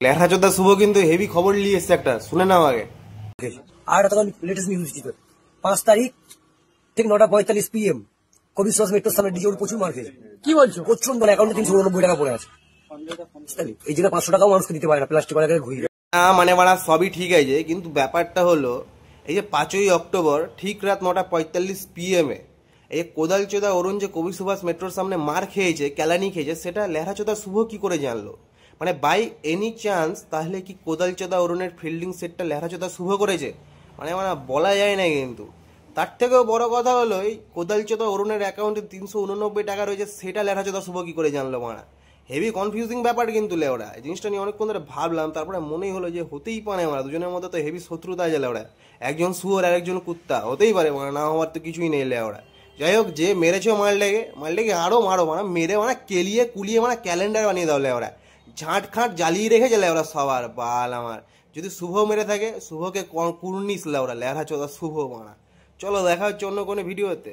লেখাচোদা শুভ কিন্তু হেভি খবর নিয়ে এসছে একটা, শুনে নাও আগে। আর তখন লেটেস্ট নিউজ দিতে 5 তারিখ ঠিক 9:45 PM কবি সুভাষ মেট্রোর সামনে ডিজে প্রচুর মার খেয়েছে। কি বলছো? প্রচন্ড, অ্যাকাউন্টে 389 টাকা পড়ে আছে। এই জন্য 500 টাকাও মানুষকে দিতে পারে না, প্লাস্টিক টাকা ঘুরিয়ে। মানে সবই ঠিক আছে, কিন্তু ব্যাপারটা হলো এই যে 5ই অক্টোবর ঠিক রাত 9:45 PM এই কোদালচোদা অরুণ যে কবি সুভাষ মেট্রোর সামনে মার খেয়েছে, কেলানি খেয়েছে, সেটা লেখাচোদা শুভ কি করে জানলো? মানে বাই এনি চান্স তাহলে কি কোদালচোদা অরুণের ফিল্ডিং সেটটা লেখাচোদা শুভ করেছে? মানে বলা যায় না। কিন্তু তার থেকেও বড় কথা হলো এই কোদালচোদা অরুণের অ্যাকাউন্টে 389 টাকা রয়েছে, সেটা লেখাচোদা শুভ কি করে জানলো? হেভি কনফিউজিং ব্যাপার কিন্তু লেওড়া। এই জিনিসটা নিয়ে অনেকক্ষণ ধরে ভাবলাম, তারপরে মনেই হলো যে হতেই পারে দুজনের মধ্যে তো হেভি শত্রুতা আছে লেওড়া। একজন শুয়োর আর একজন কুত্তা, হতেই পারে না হওয়ার তো কিছুই নেই লেওড়া। যাই হোক, যে মেরেছে মারলেগে আরো মারো, মেরে কেলিয়ে কুলিয়ে ক্যালেন্ডার বানিয়ে দাও লেওড়া। ঝাঁট খাট জ্বালিয়ে রেখেছে লেওড়া সবার বাল। যদি শুভ মেরে থাকে, শুভকে কুর্নিস লেওড়া, লেখা চোদা শুভ চলো দেখা হচ্ছে অন্য কোনো ভিডিওতে।